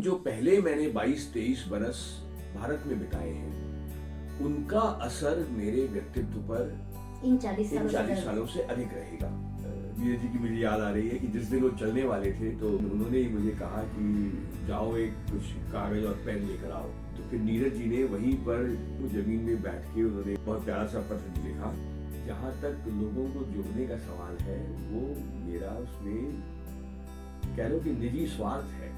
जो पहले मैंने 22-23 बरस भारत में बिताए हैं, उनका असर मेरे व्यक्तित्व पर इन 40 इन सालों 40 से सालों से अधिक रहेगा। नीरज जी की मुझे याद आ रही है कि जिस दिन वो चलने वाले थे तो उन्होंने ही मुझे कहा कि जाओ एक कुछ कागज और पेन लेकर आओ। तो फिर नीरज जी ने वहीं पर वो जमीन में बैठ के उन्होंने बहुत प्यारा सा पत्र लिखा। जहाँ तक लोगों को जोड़ने का सवाल है, वो मेरा उसमें कह लो कि निजी स्वार्थ है।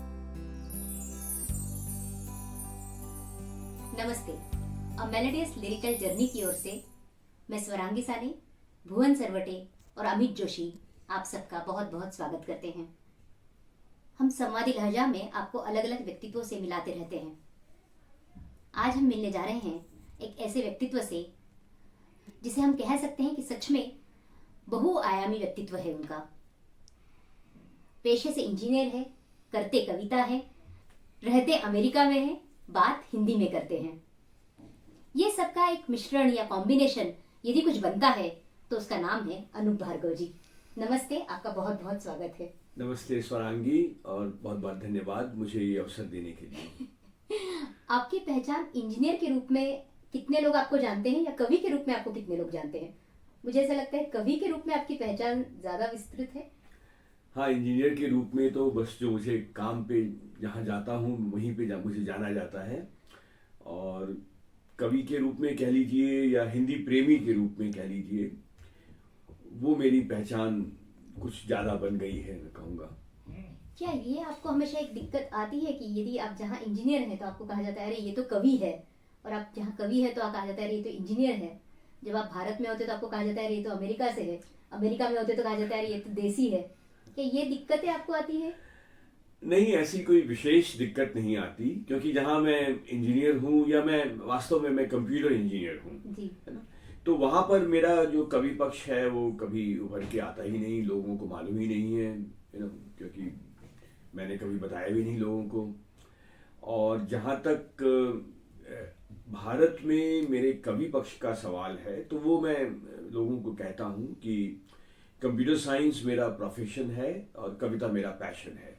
नमस्ते। मेलोडियस लिरिकल जर्नी की ओर से मैं स्वरांगी सानी, भुवन सरवटे और अमित जोशी आप सबका बहुत बहुत स्वागत करते हैं। हम संवादी लहजा में आपको अलग अलग व्यक्तित्वों से मिलाते रहते हैं। आज हम मिलने जा रहे हैं एक ऐसे व्यक्तित्व से जिसे हम कह सकते हैं कि सच में बहुआयामी व्यक्तित्व है उनका। पेशे से इंजीनियर है, करते कविता है, रहते अमेरिका में है, बात हिंदी में करते हैं। ये सबका एक मिश्रण या कॉम्बिनेशन यदि कुछ बनता है तो उसका नाम है अनूप भार्गव जी। नमस्ते, आपका बहुत बहुत स्वागत है। नमस्ते स्वरांगी, और बहुत बहुत धन्यवाद मुझे ये अवसर देने के लिए। आपकी पहचान इंजीनियर के रूप में कितने लोग आपको जानते हैं या कवि के रूप में आपको कितने लोग जानते हैं? मुझे ऐसा लगता है कवि के रूप में आपकी पहचान ज्यादा विस्तृत है। हाँ, इंजीनियर के रूप में तो बस जो मुझे काम पे जहाँ जाता हूँ वहीं पे मुझे जाना जाता है, और कवि के रूप में कह लीजिए या हिंदी प्रेमी के रूप में कह लीजिए, वो मेरी पहचान कुछ ज़्यादा बन गई है, मैं कहूँगा। क्या ये आपको हमेशा एक दिक्कत आती है कि यदि आप जहाँ इंजीनियर हैं तो आपको कहा जाता है अरे ये तो कवि है, और आप जहाँ कवि है तो आप कहा जाता है अरे ये तो इंजीनियर है। जब आप भारत में होते तो आपको कहा जाता है अरे ये तो अमेरिका से है, अमेरिका में होते तो कहा जाता है अरे ये तो देसी है। क्या ये दिक्कतें आपको आती है? नहीं, ऐसी कोई विशेष दिक्कत नहीं आती, क्योंकि जहाँ मैं इंजीनियर हूँ, या मैं वास्तव में मैं कंप्यूटर इंजीनियर हूँ, जी। है ना, तो वहाँ पर मेरा जो कवि पक्ष है वो कभी उभर के आता ही नहीं, लोगों को मालूम ही नहीं है, क्योंकि मैंने कभी बताया भी नहीं लोगों को। और जहाँ तक भारत में मेरे कवि पक्ष का सवाल है, तो वो मैं लोगों को कहता हूँ कि कंप्यूटर साइंस मेरा प्रोफेशन है और कविता मेरा पैशन है,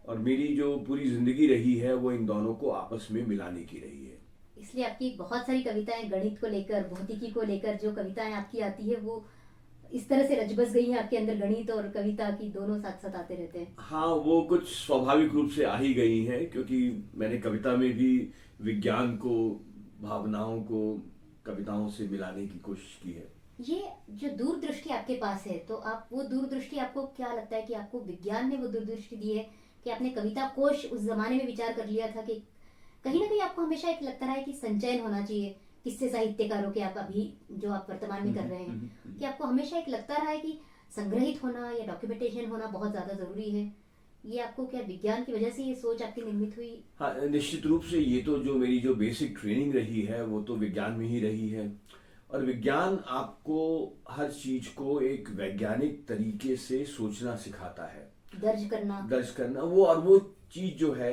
और मेरी जो पूरी जिंदगी रही है वो इन दोनों को आपस में मिलाने की रही है। इसलिए आपकी बहुत सारी कविताएं गणित को लेकर, भौतिकी को लेकर जो कविताएं आपकी आती है वो इस तरह से रच बस गई हैं आपके अंदर, गणित और कविता की दोनों साथ साथ आते रहते हैं। हाँ, वो कुछ स्वाभाविक रूप से आ ही गई हैं, क्योंकि मैंने कविता में भी विज्ञान को, भावनाओं को कविताओं से मिलाने की कोशिश की है। ये जो दूरदृष्टि आपके पास है, तो आप वो दूरदृष्टि, आपको क्या लगता है कि आपको विज्ञान ने वो दूरदृष्टि दी है कि आपने कविता कोश उस जमाने में विचार कर लिया था कि कहीं ना कहीं आपको हमेशा एक लगता रहा है कि संचयन होना चाहिए किससे साहित्यकारों के, आप अभी जो आप वर्तमान में कर रहे हैं, कि आपको हमेशा एक लगता रहा है कि संग्रहित होना या डॉक्यूमेंटेशन होना बहुत ज्यादा जरूरी है? ये आपको क्या विज्ञान की वजह से ये सोच आपकी निर्मित हुई? हाँ, निश्चित रूप से ये तो जो मेरी जो बेसिक ट्रेनिंग रही है वो तो विज्ञान में ही रही है, और विज्ञान आपको हर चीज को एक वैज्ञानिक तरीके से सोचना सिखाता है। दर्ज करना वो, और वो चीज जो है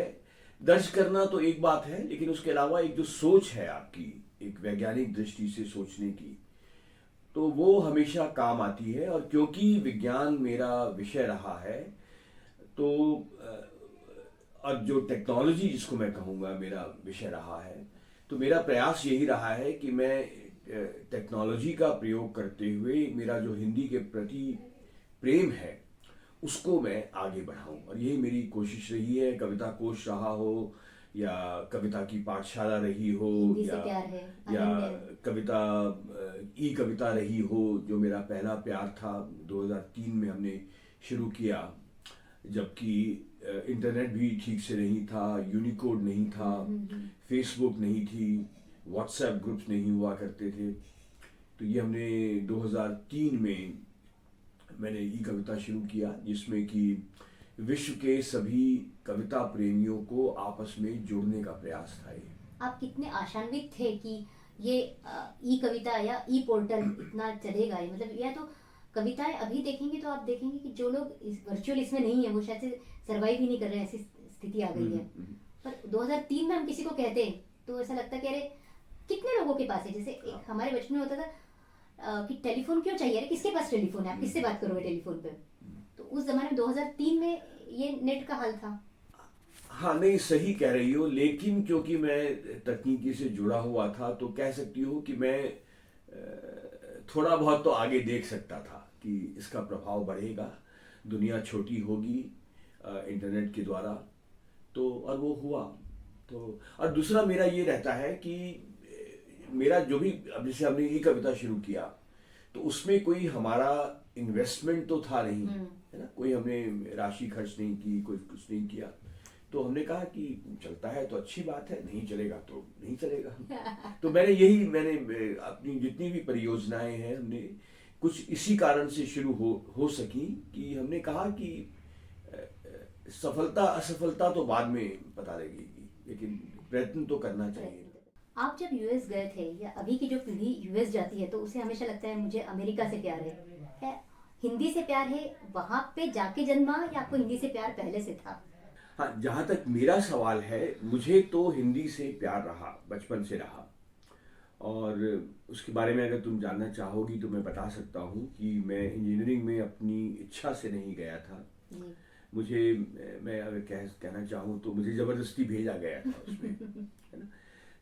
दर्ज करना तो एक बात है, लेकिन उसके अलावा एक जो सोच है आपकी, एक वैज्ञानिक दृष्टि से सोचने की, तो वो हमेशा काम आती है। और क्योंकि विज्ञान मेरा विषय रहा है, तो और जो टेक्नोलॉजी जिसको मैं कहूँगा मेरा विषय रहा है, तो मेरा प्रयास यही रहा है कि मैं टेक्नोलॉजी का प्रयोग करते हुए मेरा जो हिंदी के प्रति प्रेम है उसको मैं आगे बढ़ाऊं, और यही मेरी कोशिश रही है। कविता कोश रहा हो, या कविता की पाठशाला रही हो, हिंदी से प्यार है, या अनन्य। कविता ई कविता रही हो, जो मेरा पहला प्यार था। 2003 में हमने शुरू किया, जबकि इंटरनेट भी ठीक से नहीं था, यूनिकोड नहीं था, फेसबुक नहीं थी, व्हाट्सएप ग्रुप्स नहीं हुआ करते थे। तो ये हमने 2003 में मैंने ई कविता शुरू किया, जिसमें कि विश्व के सभी कविता प्रेमियों को आपस में जोड़ने का प्रयास था। ये आप कितने आशान्वित थे कि ये ई कविता या ई पोर्टल इतना चलेगा? ये मतलब, या तो कविताएं अभी देखेंगे तो आप देखेंगे कि जो लोग इस वर्चुअल इसमें नहीं है वो शायद से सर्वाइव ही नहीं कर रहे हैं, ऐसी स्थिति आ गई है। पर 2003 में हम किसी को कहते हैं तो ऐसा लगता है कि अरे कितने लोगों के पास है। जैसे एक हमारे बचपन में होता था कि टेलीफोन क्यों चाहिए, अरे किसके पास टेलीफोन है, आप किससे बात करोगे टेलीफोन पे? तो उस जमाने में 2003 में ये नेट का हाल था। हाँ, नहीं सही कह रही हो, लेकिन क्योंकि मैं तकनीकी से जुड़ा हुआ था तो कह सकती हो कि मैं थोड़ा बहुत तो आगे देख सकता था कि इसका प्रभाव बढ़ेगा, दुनिया छोटी होगी इंटरनेट के द्वारा। तो और वो हुआ। तो और दूसरा मेरा ये रहता है कि मेरा जो भी, अब जैसे हमने ये कविता शुरू किया तो उसमें कोई हमारा इन्वेस्टमेंट तो था नहीं, है ना, कोई हमने राशि खर्च नहीं की, कोई कुछ नहीं किया। तो हमने कहा कि चलता है तो अच्छी बात है, नहीं चलेगा तो नहीं चलेगा। तो मैंने अपनी जितनी भी परियोजनाएं हैं हमने कुछ इसी कारण से शुरू हो सकी कि हमने कहा कि सफलता असफलता तो बाद में पता लगेगी, लेकिन प्रयत्न तो करना चाहिए। आप जब यूएस गए थे या अभी की जो पीढ़ी यूएस जाती है तो उसे हमेशा लगता है मुझे अमेरिका से प्यार है, हिंदी से प्यार है, वहां पे जाके जन्मा या आपको हिंदी से प्यार पहले से था? हाँ, जहाँ तक मेरा सवाल है, मुझे तो हिंदी से प्यार रहा, बचपन से रहा। और उसके बारे में अगर तुम जानना चाहोगी तो मैं बता सकता हूँ कि मैं इंजीनियरिंग में अपनी इच्छा से नहीं गया था। जी। मुझे, मैं अगर कहना चाहूँ तो मुझे ज़बरदस्ती भेजा गया था उसमें, है ना।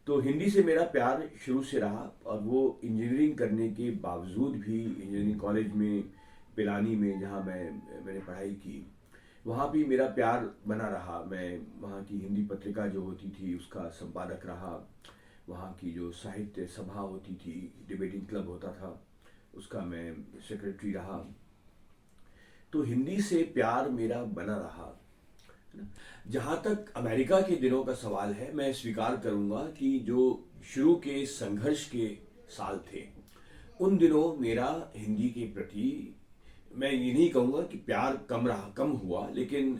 तो हिंदी से मेरा प्यार शुरू से रहा और वो इंजीनियरिंग करने के बावजूद भी इंजीनियरिंग कॉलेज में पिलानी में जहाँ मैंने पढ़ाई की, वहाँ भी मेरा प्यार बना रहा। मैं वहाँ की हिंदी पत्रिका जो होती थी उसका संपादक रहा, वहाँ की जो साहित्य सभा होती थी, डिबेटिंग क्लब होता था, उसका मैं सेक्रेटरी रहा। तो हिंदी से प्यार मेरा बना रहा। जहाँ तक अमेरिका के दिनों का सवाल है, मैं स्वीकार करूँगा कि जो शुरू के संघर्ष के साल थे, उन दिनों मेरा हिंदी के प्रति, मैं ये नहीं कहूँगा कि प्यार कम हुआ, लेकिन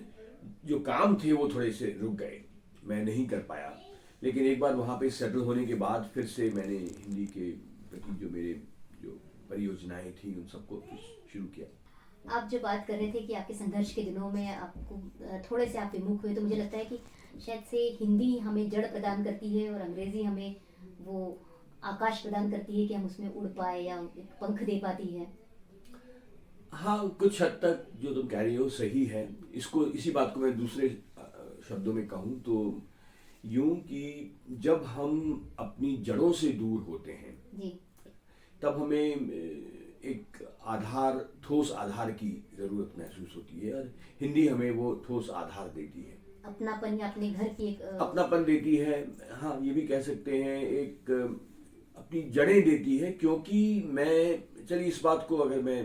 जो काम थे वो थोड़े से रुक गए, मैं नहीं कर पाया। लेकिन एक बार वहाँ पे सेटल होने के बाद फिर से मैंने हिंदी के प्रति जो मेरे जो परियोजनाएं थी उन सबको शुरू किया। आप जो बात कर रहे थे कि आपके संघर्ष के दिनों में आपको थोड़े से आप विमुख हुए, तो मुझे लगता है कि शायद से हिंदी हमें जड़ प्रदान करती है और अंग्रेजी हमें वो आकाश प्रदान करती है कि हम उसमें उड़ पाए या पंख दे पाती है। हाँ, कुछ हद तक जो तुम कह रही हो सही है। इसी बात को मैं दूसरे शब्दों में कहूँ तो यूं कि जब हम अपनी जड़ों से दूर होते हैं जी। तब हमें एक ठोस आधार की जरूरत महसूस होती है, और हिंदी हमें वो ठोस आधार देती है, अपनापन या अपने घर की एक अपनापन देती है। हाँ, ये भी कह सकते हैं एक अपनी जड़ें देती है। क्योंकि चलिए इस बात को अगर मैं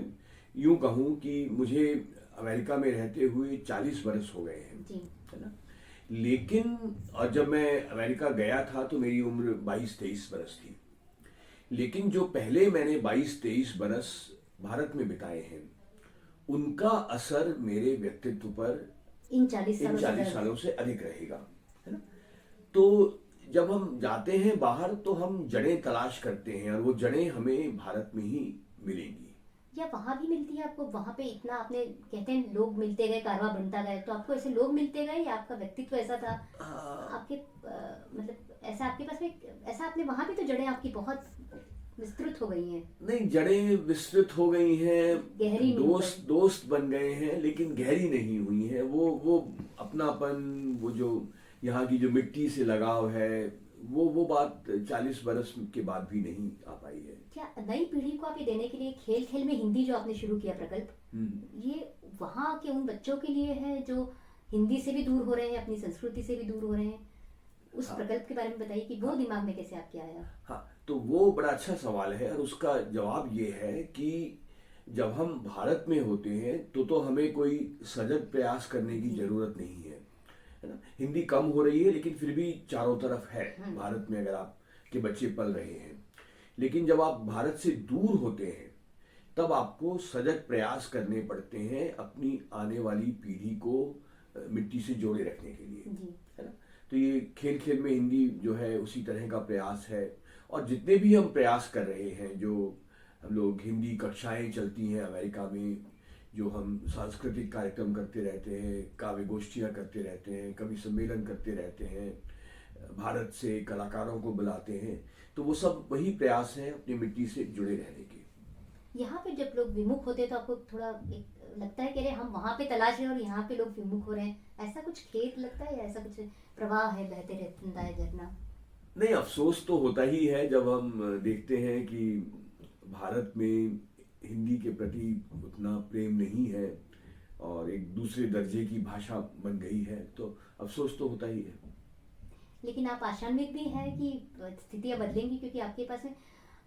यूं कहूँ कि मुझे अमेरिका में रहते हुए 40 बरस हो गए हैं, जी। है ना। लेकिन और जब मैं अमेरिका गया था तो मेरी उम्र 22-23 बरस थी। लेकिन जो पहले मैंने 22-23 बरस भारत में बिताए हैं, उनका असर मेरे व्यक्तित्व पर इन 40 सालों से अधिक रहेगा, है ना। तो जब हम जाते हैं बाहर तो हम जड़ें तलाश करते हैं और वो जड़ें हमें भारत में ही मिलेंगी। या वहां भी मिलती है आपको? वहां पे इतना आपने कहते हैं लोग मिलते गए, कारवां बनता गया, तो आपको ऐसे लोग मिलते गए या आपका व्यक्तित्व ऐसा था आपके मतलब ऐसा आपके पास में ऐसा आपने वहां भी तो जड़ें आपकी बहुत विस्तृत हो गई हैं? नहीं, जड़ें विस्तृत हो गई हैं, गहरी दोस्त बन गए हैं, लेकिन गहरी नहीं हुई हैं। वो अपनापन, वो जो यहाँ की जो मिट्टी से लगाव है, वो बात 40 बरस के बाद भी नहीं आ पाई है। क्या नई पीढ़ी को आप ये देने के लिए खेल खेल में हिंदी जो आपने शुरू किया प्रकल्प, ये वहाँ के उन बच्चों के लिए है जो हिंदी से भी दूर हो रहे हैं, अपनी संस्कृति से भी दूर हो रहे हैं? उस प्रकल्प के बारे में बताइए कि वो दिमाग में कैसे आपके आया? हाँ, तो वो बड़ा अच्छा सवाल है और उसका जवाब ये है कि जब हम भारत में होते हैं तो हमें कोई सजग प्रयास करने की जरूरत नहीं है ना। हिंदी कम हो रही है लेकिन फिर भी चारों तरफ है भारत में, अगर आपके बच्चे पल रहे हैं। लेकिन जब आप भारत से दूर होते हैं तब आपको सजग प्रयास करने पड़ते हैं अपनी आने वाली पीढ़ी को मिट्टी से जोड़े रखने के लिए, है ना। तो ये खेल खेल में हिंदी जो है उसी तरह का प्रयास है। और जितने भी हम प्रयास कर रहे हैं, जो हम लोग हिंदी कक्षाएं चलती हैं अमेरिका में, जो हम सांस्कृतिक कार्यक्रम करते रहते हैं, काव्य गोष्ठियाँ करते रहते हैं, कवि सम्मेलन करते रहते हैं, भारत से कलाकारों को बुलाते हैं, तो वो सब वही प्रयास हैं अपनी मिट्टी से जुड़े रहने के। यहाँ पे जब लोग विमुख होते हैं तो आपको थोड़ा एक लगता है कि अरे हम वहां पे तलाश रहे हैं और यहाँ पे लोग विमुख हो रहे हैं, ऐसा कुछ खेद लगता है या ऐसा कुछ प्रवाह है, बहते रहता है झरना? नहीं, अफसोस तो होता ही है जब हम देखते हैं कि भारत में हिंदी के प्रति उतना प्रेम नहीं है और एक दूसरे दर्जे की भाषा बन गई है, तो अफसोस तो होता ही है। लेकिन आप आशान्वित भी हैं कि स्थितियां बदलेंगी, क्योंकि आपके पास में,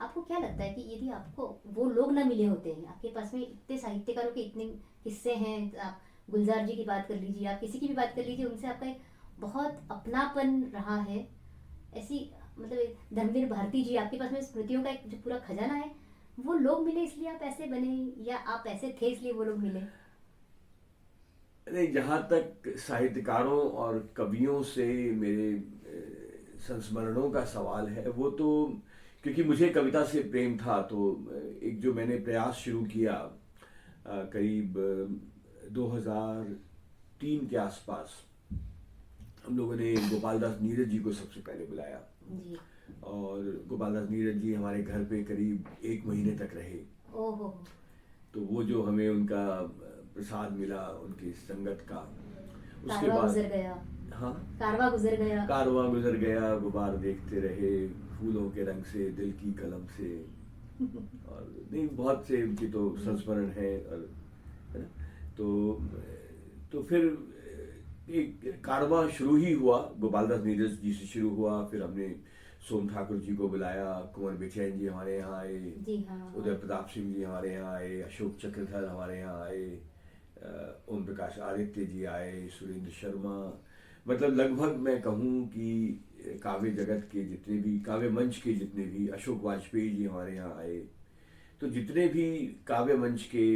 आपको क्या लगता है कि यदि आपको वो लोग ना मिले होते हैं, आपके पास में इतने साहित्यकारों के इतने किस्से हैं, आप गुलजार जी की बात कर लीजिए, आप किसी की भी बात कर लीजिए, उनसे आपका एक बहुत अपनापन रहा है, ऐसी मतलब धर्मवीर भारती जी, आपके पास में स्मृतियों का एक जो पूरा खजाना है, वो लोग मिले इसलिए आप ऐसे बने या आप ऐसे थे इसलिए वो लोग मिले? नहीं, जहाँ तक साहित्यकारों और कवियों से मेरे संस्मरणों का सवाल है, वो तो क्योंकि मुझे कविता से प्रेम था, तो एक जो मैंने प्रयास शुरू किया करीब 2003 के आसपास, हम लोगों ने गोपाल दास नीरज जी को सबसे पहले बुलाया जी। और गोपाल दास नीरज जी हमारे घर पे करीब 1 महीने तक रहे। ओहो। तो वो जो हमें उनका प्रसाद मिला उनकी संगत का, उसके कारवा बाद गुजर गया। हाँ, कारवा गुजर गया। कारवां गुजर गया, गुबार देखते रहे, फूलों के रंग से, दिल की कलम से, और नहीं बहुत से उनकी तो संस्मरण है, और है ना। तो फिर एक कारवां शुरू ही हुआ, गोपाल दास नीरज जी से शुरू हुआ, फिर हमने सोम ठाकुर जी को बुलाया, कुंवर बेचैन जी हमारे यहाँ आए, जी हाँ। उदय प्रताप सिंह जी हमारे यहाँ आए, अशोक चक्रधर हमारे यहाँ आए, ओम प्रकाश आदित्य जी आए, सुरेंद्र शर्मा, मतलब लगभग मैं कहूँ कि काव्य जगत के जितने भी, काव्य मंच के जितने भी, अशोक वाजपेयी जी हमारे यहाँ आए, तो जितने भी काव्य मंच के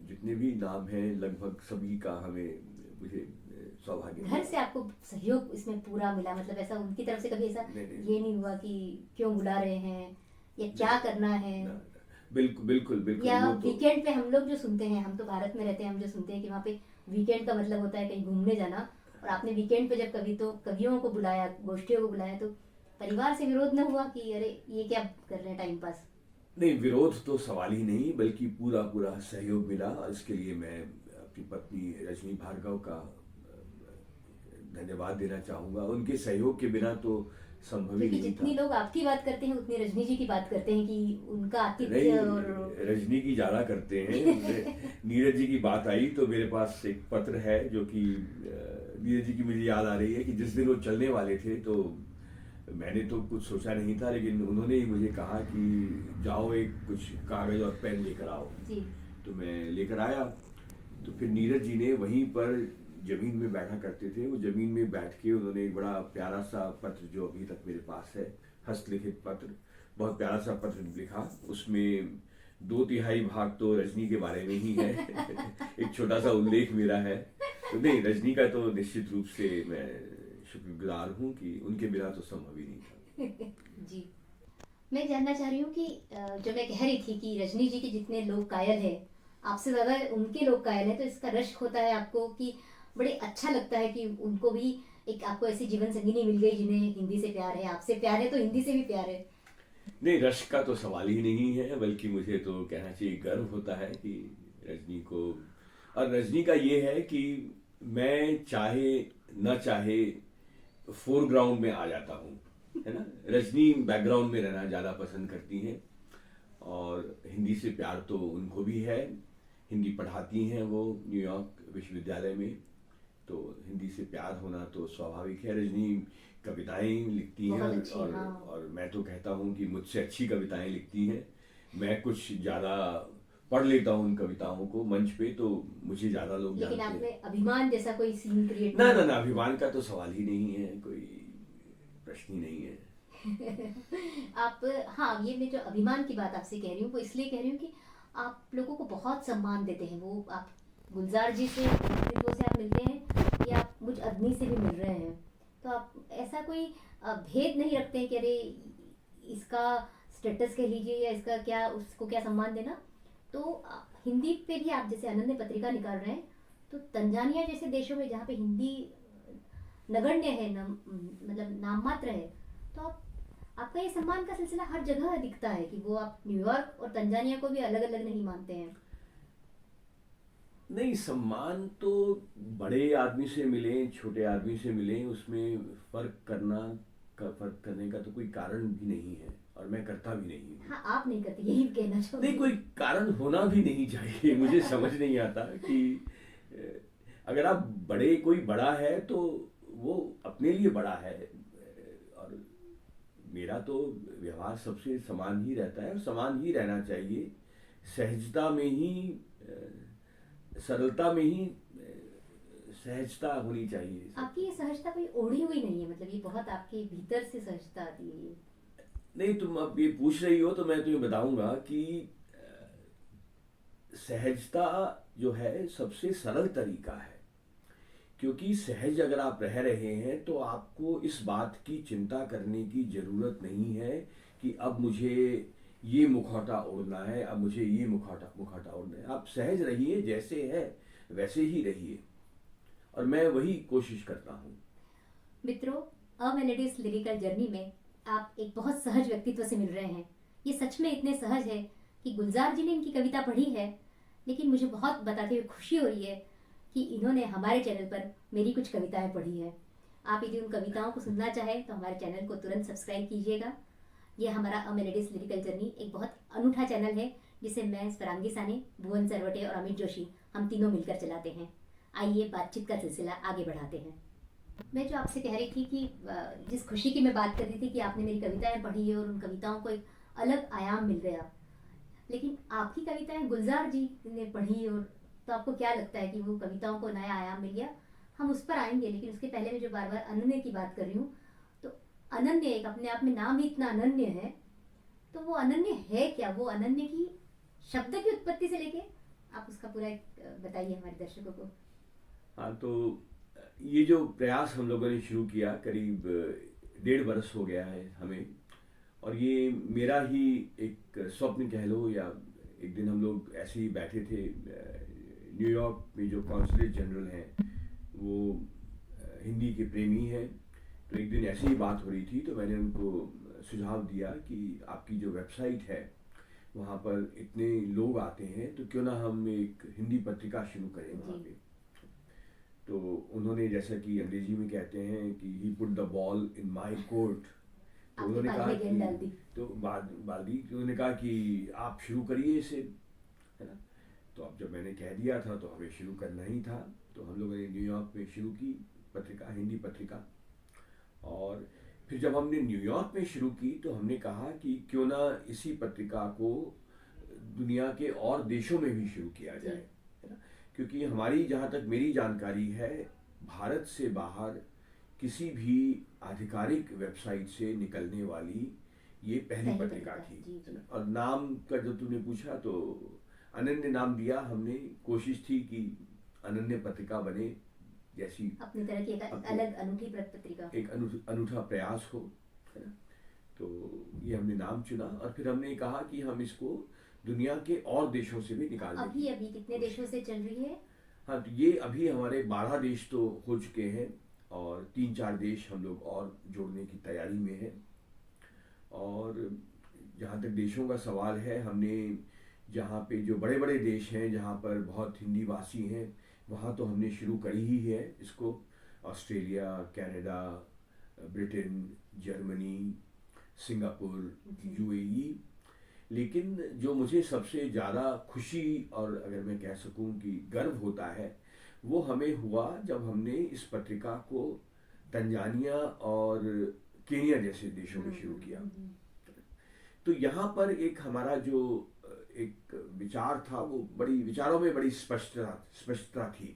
जितने भी नाम हैं, लगभग सभी का मुझे सौभाग्य घर से आपको सहयोग इसमें पूरा मिला, मतलब ऐसा उनकी तरफ से कभी ऐसा नहीं। ये नहीं हुआ कि क्यों बुला रहे हैं या क्या करना है? बिल्कुल बिल्कुल बिल्कुल। या वो तो वीकेंड पे हम लोग जो सुनते हैं, हम तो भारत में रहते हैं, हम जो सुनते हैं कि वहाँ पे वीकेंड का मतलब होता है कहीं घूमने जाना, और आपने वीकेंड पे जब कवियों को बुलाया, गोष्ठियों को बुलाया, तो परिवार से विरोध न हुआ कि अरे ये क्या कर रहे हैं टाइम पास? नहीं, विरोध तो सवाल ही नहीं, बल्कि पूरा पूरा सहयोग मिला। इसके लिए मैं अपनी पत्नी रजनी भार्गव का धन्यवाद देना चाहूँगा। उनके सहयोग के बिना तो संभव ही क्योंकि नहीं जितनी था। लोग आपकी बात करते हैं उतनी रजनी जी की बात करते हैं कि उनका आतिथ्य नहीं, और रजनी की ज़्यादा करते हैं। नीरज जी की बात आई तो मेरे पास एक पत्र है जो कि नीरज जी की मुझे याद आ रही है कि जिस दिन वो चलने वाले थे, तो मैंने तो कुछ सोचा नहीं था, लेकिन उन्होंने ही मुझे कहा कि जाओ एक कुछ कागज़ और पेन लेकर आओ। जी। तो मैं लेकर आया, तो फिर नीरज जी ने वहीं पर जमीन में बैठा करते थे, वो जमीन में बैठ के उन्होंने एक बड़ा प्यारा सा पत्र, जो अभी तक मेरे पास है, हस्तलिखित पत्र, बहुत प्यारा सा पत्र लिखा। उसमें 2/3 भाग तो रजनी के बारे में ही है। एक छोटा सा उल्लेख मेरा है। तो नहीं, रजनी का तो निश्चित रूप से मैं शुक्रगुजार हूँ कि उनके बिना तो संभव ही नहीं था। जी। मैं जानना चाह रही हूँ कि जो मैं कह रही थी कि रजनी जी के जितने लोग कायल हैं, आपसे ज़्यादा उनके लोग कायल हैं, तो इसका रश्क होता है आपको कि बड़े अच्छा लगता है कि उनको भी एक, आपको ऐसी जीवन संगिनी मिल गई जिन्हें हिंदी से प्यार है, आपसे प्यार है तो हिंदी से भी प्यार है। नहीं, रश्क का तो सवाल ही नहीं है, बल्कि मुझे तो कहना चाहिए गर्व होता है कि रजनी को, और रजनी का ये है कि मैं चाहे न चाहे फोरग्राउंड में आ जाता हूँ, है ना। रजनी बैकग्राउंड में रहना ज़्यादा पसंद करती हैं, और हिंदी से प्यार तो उनको भी है। हिंदी पढ़ाती हैं वो न्यूयॉर्क विश्वविद्यालय में, तो हिंदी से प्यार होना तो स्वाभाविक है। रजनी कविताएं लिखती हैं, बहुत अच्छी, और हाँ। और मैं तो कहता हूँ कि मुझसे अच्छी कविताएं लिखती हैं। मैं कुछ ज़्यादा पढ़ लेता हूँ उन कविताओं को मंच पे, तो मुझे ज़्यादा लोग लेकिन जानते आपने हैं। अभिमान जैसा कोई सीन क्रिएट ना ना ना, अभिमान का तो सवाल ही नहीं है, कोई प्रश्न ही नहीं है। आप, हाँ, ये मैं जो अभिमान की बात आपसे कह रही हूँ वो इसलिए कह रही हूँ कि आप लोगों को बहुत सम्मान देते हैं। वो आप गुलजार जी से, व्यक्तित्व से आप मिलते हैं, या आप मुझ अदनी से भी मिल रहे हैं, तो आप ऐसा कोई भेद नहीं रखते हैं कि अरे इसका स्टेटस कह लीजिए या इसका क्या, उसको क्या सम्मान देना। तो हिंदी पे भी आप जैसे अनन्य पत्रिका निकाल रहे हैं, तो तंजानिया जैसे देशों में जहाँ पे हिंदी नगण्य है, मतलब नाम मात्र है, तो आपका ये सम्मान का सिलसिला हर जगह दिखता है कि वो आप न्यूयॉर्क और तंजानिया को भी अलग अलग नहीं मानते हैं। नहीं, सम्मान तो बड़े आदमी से मिलें, छोटे आदमी से मिलें, उसमें फ़र्क करने का तो कोई कारण भी नहीं है और मैं करता भी नहीं हूँ। हाँ, आप नहीं करते, यही कहना नहीं, चाहूंगी। कोई कारण होना भी नहीं चाहिए। मुझे समझ नहीं आता कि अगर आप कोई बड़ा है तो वो अपने लिए बड़ा है, और मेरा तो व्यवहार सबसे समान ही रहता है और समान ही रहना चाहिए। सहजता में ही सरलता में ही सहजता होनी चाहिए आपकी सबको। ये सहजता कोई ओढ़ी हुई नहीं है, मतलब ये बहुत आपके भीतर से सहजता आती है ये। नहीं, तुम अब ये पूछ रही हो तो मैं तुम्हें बताऊंगा कि सहजता जो है सबसे सरल तरीका है, क्योंकि सहज अगर आप रह रहे हैं तो आपको इस बात की चिंता करने की ज़रूरत नहीं है कि अब मुझे ये मुखौटा ओढ़ना है, अब मुझे ये मुखौटा मुखौटा ओढ़ना है। आप सहज रहिए, जैसे है वैसे ही रहिए, और मैं वही कोशिश करता हूँ। मित्रों, अ मेलेडियस लिरिकल जर्नी में आप एक बहुत सहज व्यक्तित्व से मिल रहे हैं। ये सच में इतने सहज है कि गुलजार जी ने इनकी कविता पढ़ी है, लेकिन मुझे बहुत बताते हुए खुशी हो रही है कि इन्होंने हमारे चैनल पर मेरी कुछ कविताएं पढ़ी है। आप यदि उन कविताओं को सुनना चाहें तो हमारे चैनल को तुरंत सब्सक्राइब कीजिएगा। ये हमारा अ मेलेडियस लिरिकल जर्नी एक बहुत अनूठा चैनल है, जिसे मैं, स्वरांगी साने, भुवन सरवटे और अमित जोशी, हम तीनों मिलकर चलाते हैं। आइए बातचीत का सिलसिला आगे बढ़ाते हैं। मैं जो आपसे कह रही थी कि जिस खुशी की मैं बात कर रही थी कि आपने मेरी कविताएं पढ़ी है और उन कविताओं को एक अलग आयाम मिल गया, लेकिन आपकी कविताएं गुलजार जी ने पढ़ी, और तो आपको क्या लगता है कि वो कविताओं को नया आयाम मिल गया? हम उस पर आएंगे, लेकिन उसके पहले मैं जो बार बार अनन्य की बात कर रही हूँ, तो अनन्य एक अपने आप में नाम ही इतना अनन्य है, तो वो अनन्य है क्या? वो अनन्य की शब्द की उत्पत्ति से लेके आप उसका पूरा एक बताइए हमारे दर्शकों को। हाँ, तो ये जो प्रयास हम लोगों ने शुरू किया, करीब 1.5 बरस हो गया है हमें, और ये मेरा ही एक स्वप्न कह लो, या एक दिन हम लोग ऐसे ही बैठे थे, न्यूयॉर्क में जो कॉन्सुलेट जनरल हैं वो हिंदी के प्रेमी हैं, तो एक दिन ऐसे ही बात हो रही थी तो मैंने उनको सुझाव दिया कि आपकी जो वेबसाइट है वहाँ पर इतने लोग आते हैं, तो क्यों ना हम एक हिंदी पत्रिका शुरू करें वहाँ पे। तो उन्होंने, जैसा कि अंग्रेजी में कहते हैं कि he put the ball in my court, तो आपके उन्होंने पाले कहा में गेंद डाल दी। कि तो बाल दी, तो उन्होंने कहा कि आप शुरू करिए इसे, है ना। तो अब जब मैंने कह दिया था तो हमें शुरू करना ही था, तो हम लोगों ने न्यूयॉर्क में शुरू की पत्रिका, हिंदी पत्रिका। और फिर जब हमने न्यूयॉर्क में शुरू की तो हमने कहा कि क्यों ना इसी पत्रिका को दुनिया के और देशों में भी शुरू किया जाए, है ना। क्योंकि हमारी, जहाँ तक मेरी जानकारी है, भारत से बाहर किसी भी आधिकारिक वेबसाइट से निकलने वाली ये पहली पत्रिका थी, जी है जी। ना। और नाम का जो तुमने पूछा, तो अनन्य नाम दिया हमने। कोशिश थी कि अनन्य पत्रिका बने, जैसी अपनी तरह की एक अपनी अलग अनूठी पत्रिका। एक अनूठा प्रयास हो, है ना। तो ये हमने नाम चुना, और फिर हमने कहा कि हम इसको दुनिया के और देशों से भी निकालने अभी की अभी कितने कोशिश। देशों से चल रही है? हाँ, तो ये अभी हमारे 12 देश तो हो चुके हैं, और 3-4 देश हम लोग और जोड़ने की तैयारी में हैं। और जहाँ तक देशों का सवाल है, हमने जहाँ पे जो बड़े बड़े देश हैं जहाँ पर बहुत हिंदी भाषी हैं, वहाँ तो हमने शुरू करी ही है इसको। Australia, Canada, Britain, Germany, Singapore, जी। यूएई। लेकिन जो मुझे सबसे ज़्यादा खुशी, और अगर मैं कह सकूं कि गर्व होता है, वो हमें हुआ जब हमने इस पत्रिका को तंजानिया और केनिया जैसे देशों में शुरू किया। तो यहाँ पर एक हमारा जो एक विचार था, वो बड़ी विचारों में बड़ी स्पष्टता थी।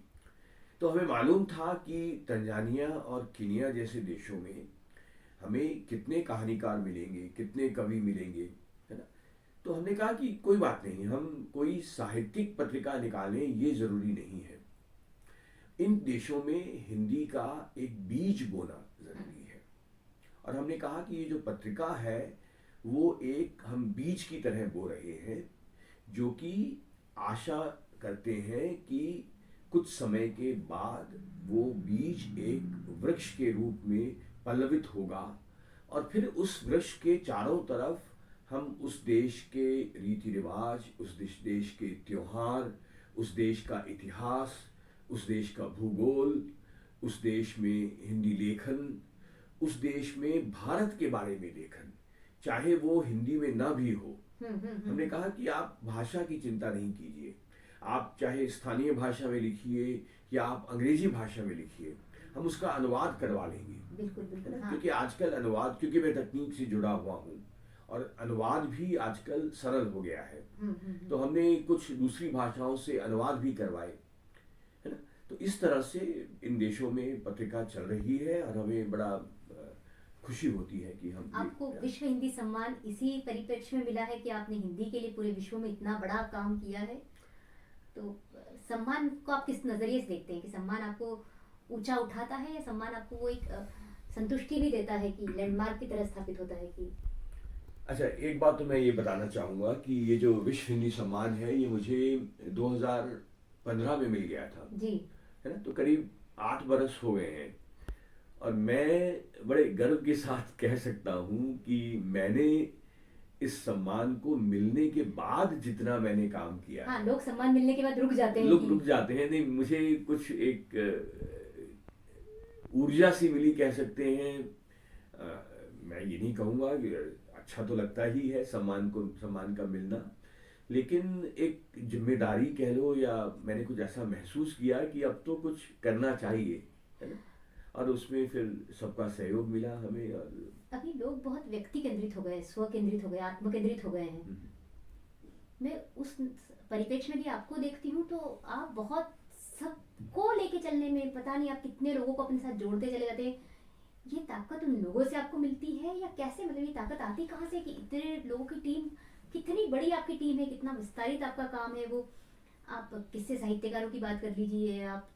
तो हमें मालूम था कि तंजानिया और केनिया जैसे देशों में हमें कितने कहानीकार मिलेंगे, कितने कवि मिलेंगे, है ना। तो हमने कहा कि कोई बात नहीं, हम कोई साहित्यिक पत्रिका निकालें, ये ज़रूरी नहीं है। इन देशों में हिंदी का एक बीज बोना ज़रूरी है। और हमने कहा कि ये जो पत्रिका है वो एक हम बीज की तरह बो रहे हैं, जो कि आशा करते हैं कि कुछ समय के बाद वो बीज एक वृक्ष के रूप में पल्लवित होगा, और फिर उस वृक्ष के चारों तरफ हम उस देश के रीति रिवाज, उस देश के त्योहार, उस देश का इतिहास, उस देश का भूगोल, उस देश में हिंदी लेखन, उस देश में भारत के बारे में लेखन, चाहे वो हिंदी में ना भी हो। हमने कहा कि आप भाषा की चिंता नहीं कीजिए, आप चाहे स्थानीय भाषा में लिखिए या आप अंग्रेजी भाषा में लिखिए, हम उसका अनुवाद करवा लेंगे। बिल्कुल बिल्कुल, हाँ। क्योंकि आजकल अनुवाद, क्योंकि मैं तकनीक से जुड़ा हुआ हूँ और अनुवाद भी आजकल सरल हो गया है, तो हमने कुछ दूसरी भाषाओं से अनुवाद भी करवाए, है ना। तो इस तरह से इन देशों में पत्रिका चल रही है और हमें बड़ा खुशी होती है कि हम आपको विश्व हिंदी सम्मान इसी परिप्रेक्ष्य में मिला है कि आपने हिंदी के लिए पूरे विश्व में इतना बड़ा काम किया है। तो सम्मान को आप किस नजरिए से देखते हैं कि सम्मान आपको ऊंचा उठाता है या सम्मान आपको वो एक संतुष्टि भी देता है कि लैंडमार्क की तरह स्थापित होता है कि। अच्छा, एक बात तो मैं ये बताना चाहूँगा कि ये जो विश्व हिंदी सम्मान है ये मुझे 2015 में मिल गया था, जी, है ना। तो करीब 8 बरस हो गए हैं और मैं बड़े गर्व के साथ कह सकता हूँ कि मैंने इस सम्मान को मिलने के बाद जितना मैंने काम किया हाँ, है, लोग सम्मान मिलने के बाद रुक जाते हैं लोग कि रुक जाते हैं, नहीं मुझे कुछ एक ऊर्जा सी मिली कह सकते हैं। मैं ये नहीं कहूँगा कि अच्छा तो लगता ही है सम्मान का मिलना, लेकिन एक जिम्मेदारी कह लो या मैंने कुछ ऐसा महसूस किया कि अब तो कुछ करना चाहिए, है ना। और उसमें फिर सबका सहयोग मिला हमें। और अभी लोग बहुत व्यक्ति केंद्रित हो गए, स्व केंद्रित हो गए, आत्म केंद्रित हो गए हैं। मैं उस परिप्रेक्ष्य में भी आपको देखती हूँ तो आप बहुत सबको लेके चलने में, पता नहीं आप कितने लोगों को अपने साथ जोड़ते चले जाते हैं। ये ताकत उन लोगों से आपको मिलती है या कैसे, मतलब ये ताकत आती कहाँ से कि इतने लोगों की टीम, कितनी बड़ी आपकी टीम है, कितना विस्तारित आपका काम है। वो आप किस्से साहित्यकारों की बात कर लीजिए, आप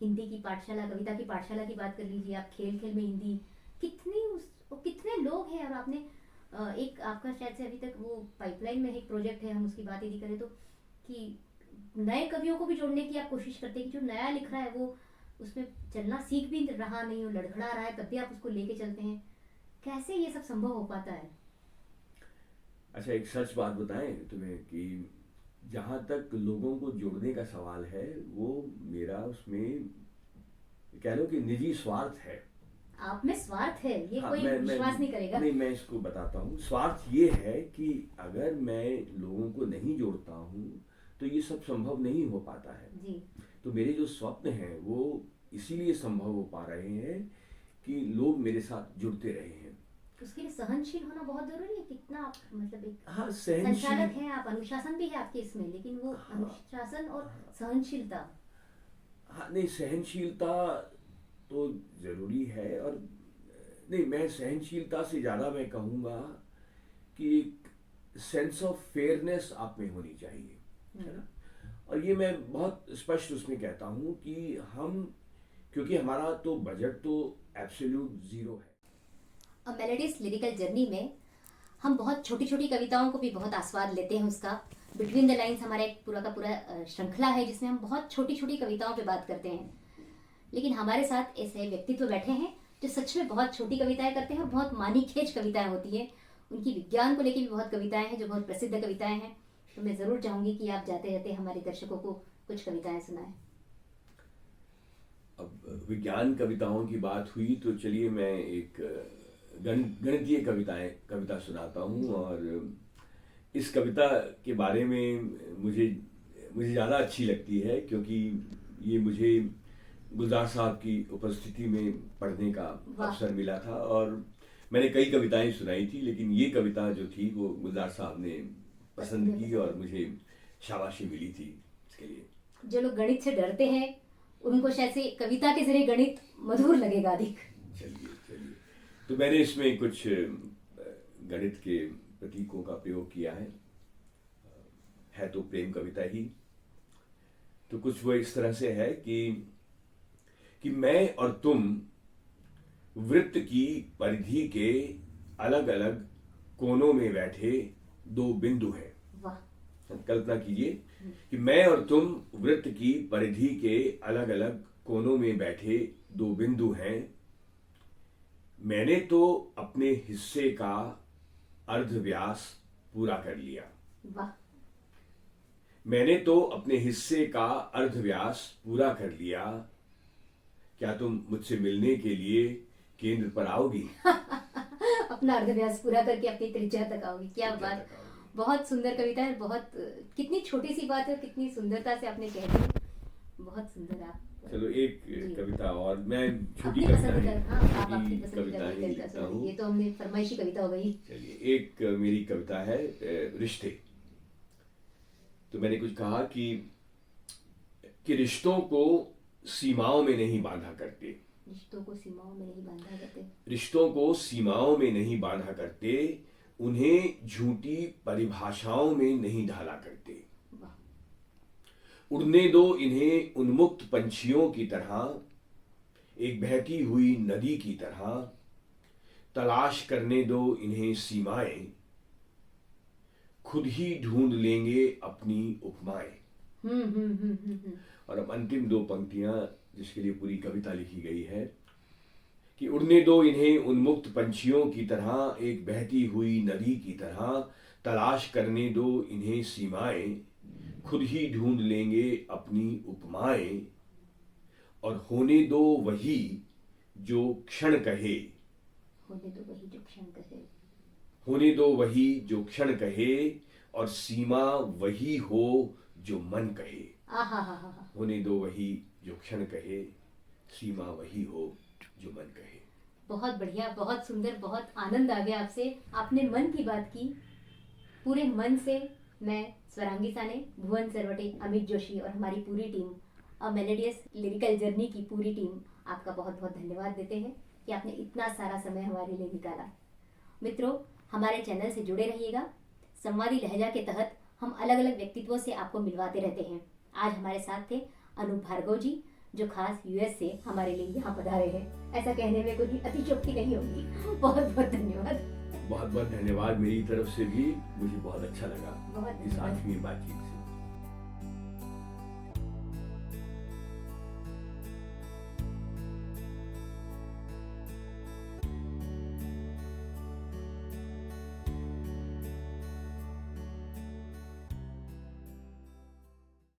हिंदी की पाठशाला, कविता की पाठशाला की बात कर लीजिए, आप खेल खेल में हिंदी, कितने लोग हैं। और आपने एक आपका शायद से अभी तक वो पाइपलाइन में एक प्रोजेक्ट है, हम उसकी बात यदि करें तो, कि नए कवियों को भी जोड़ने की आप कोशिश करते हैं कि जो नया लिख रहा है वो उसमें चलना सीख भी रहा नहीं हो, लड़खड़ा रहा है, तब भी आप उसको लेके चलते हैं। कैसे ये सब संभव हो पाता है? अच्छा, एक सच बात बताएं तुम्हें कि जहाँ तक लोगों को जोड़ने का सवाल है, वो मेरा उसमें कह लो कि निजी स्वार्थ है। आप में स्वार्थ है, ये हाँ, कोई विश्वास नहीं करेगा। नहीं, मैं इसको बताता हूँ। स्वार्थ ये है कि अगर मैं लोगों को नहीं जोड़ता हूँ तो ये सब संभव नहीं हो पाता है जी, तो मेरे जो स्वप्न हैं वो इसीलिए संभव हो पा रहे हैं कि लोग मेरे साथ जुड़ते रहे हैं। उसके लिए सहनशील होना बहुत जरूरी है। कितना आप, मतलब एक हाँ, संचालक हैं आप, अनुशासन भी है आपके इसमें, लेकिन वो हाँ, अनुशासन और सहनशीलता। हाँ, नहीं, सहनशीलता तो जरूरी है। और नहीं, मैं सहनशीलता से ज़्यादा मैं कहूँगा कि एक सेंस ऑफ फेयरनेस आप में होनी चाहिए, है ना। और ये मैं बहुत स्पष्ट उसमें कहता हूँ कि हम, क्योंकि हमारा तो बजट तो एब्सोल्यूट जीरो है। अ मेलोडियस लिरिकल जर्नी में हम बहुत छोटी छोटी कविताओं को भी बहुत आस्वाद लेते हैं उसका। बिटवीन द लाइन्स हमारा एक पूरा का पूरा श्रृंखला है जिसमें हम बहुत छोटी छोटी कविताओं पे बात करते हैं। लेकिन हमारे साथ ऐसे व्यक्तित्व बैठे हैं जो सच में बहुत छोटी कविताएं करते हैं और बहुत मानीखेज कविताएं होती हैं। उनकी विज्ञान को लेकर भी बहुत कविताएं हैं जो बहुत प्रसिद्ध कविताएं हैं। तो मैं ज़रूर चाहूँगी कि आप जाते जाते हमारे दर्शकों को कुछ कविताएं सुनाएं। अब विज्ञान कविताओं की बात हुई तो चलिए मैं एक गणितीय कविता सुनाता हूँ। और इस कविता के बारे में मुझे ज़्यादा अच्छी लगती है क्योंकि ये मुझे गुलजार साहब की उपस्थिति में पढ़ने का अवसर मिला था। और मैंने कई कविताएं सुनाई थी, लेकिन ये कविता जो थी वो गुलजार साहब ने पसंद की और मुझे शाबाशी मिली थी इसके लिए। जो लोग गणित से डरते हैं उनको शायद से कविता के जरिए गणित मधुर लगेगा अधिक। चलिए, तो मैंने इसमें कुछ गणित के प्रतीकों का प्रयोग किया है तो प्रेम कविता ही। तो कुछ वो इस तरह से है कि मैं और तुम वृत्त की परिधि के अलग अलग कोनों में बैठे दो बिंदु हैं। वाह, कल्पना कीजिए कि मैं और तुम वृत्त की परिधि के अलग अलग कोनों में बैठे दो बिंदु हैं। मैंने तो अपने हिस्से का अर्धव्यास पूरा कर लिया। वाह। मैंने तो अपने हिस्से का अर्धव्यास पूरा कर लिया, क्या तुम मुझसे मिलने के लिए केंद्र पर आओगी? अपना अर्धव्यास पूरा करके अपनी त्रिज्या तक आओगी। क्या त्रिज्या बात, तक आओगी। बहुत सुंदर कविता है। बहुत कितनी छोटी सी बात है, कितनी सुंदरता से आपने कह दी। बहुत सुंदर। आप चलो एक जी। कविता और, मैं छोटी अपनी कविता पसंदीदा, हाँ आप अपनी ही पसंदीदा कविता कोई ही कविता लिखता सुनाइए। हूँ। ये तो हमने फरमाइशी कविता हो गई। चलिए एक मेरी कविता है रिश्ते। तो मैंने कुछ कहा कि रिश्तों को सीमाओं में नहीं बांधा करते, रिश्तों को सीमाओं में नहीं बांधा करते। रिश्तों को सीमाओं में नहीं बांधा करते, उन्हें झूठी परिभाषाओं में नहीं ढाला करते। वाह। उड़ने दो इन्हें उन्मुक्त पंछियों की तरह, एक बहती हुई नदी की तरह, तलाश करने दो इन्हें सीमाएं, खुद ही ढूंढ लेंगे अपनी उपमाएं। और अब अंतिम दो पंक्तियां जिसके लिए पूरी कविता लिखी गई है कि उड़ने दो इन्हें उन्मुक्त पंछियों की तरह, एक बहती हुई नदी की तरह, तलाश करने दो इन्हें सीमाएं, खुद ही ढूंढ लेंगे अपनी उपमाएं, और होने दो वही जो क्षण कहे, होने दो वही जो क्षण कहे, होने दो वही जो क्षण कहे, और सीमा वही हो जो मन कहे। आहा। होने दो वही जो क्षण कहे, सीमा वही हो जो मन कहे। बहुत बढ़िया, बहुत सुंदर, बहुत आनंद आ गया आपसे। आपने मन की बात की पूरे मन से। मैं स्वरांगी साने, भुवन सरवटे, अमित जोशी और हमारी पूरी टीम, अ मेलोडियस लिरिकल जर्नी की पूरी टीम आपका बहुत बहुत धन्यवाद देते हैं कि आपने इतना सारा समय हमारे लिए निकाला। मित्रों, हमारे चैनल से जुड़े रहिएगा। संवादी लहजा के तहत हम अलग अलग व्यक्तित्वों से आपको मिलवाते रहते हैं। आज हमारे साथ थे अनूप भार्गव जी, जो खास यूएस से हमारे लिए यहाँ पधारे हैं। ऐसा कहने में कोई अतिशयोक्ति नहीं होगी। बहुत बहुत धन्यवाद। बहुत बहुत धन्यवाद मेरी तरफ से भी, मुझे बहुत अच्छा लगा बहुत इस धन्यवाद। आत्मीय बातचीत से।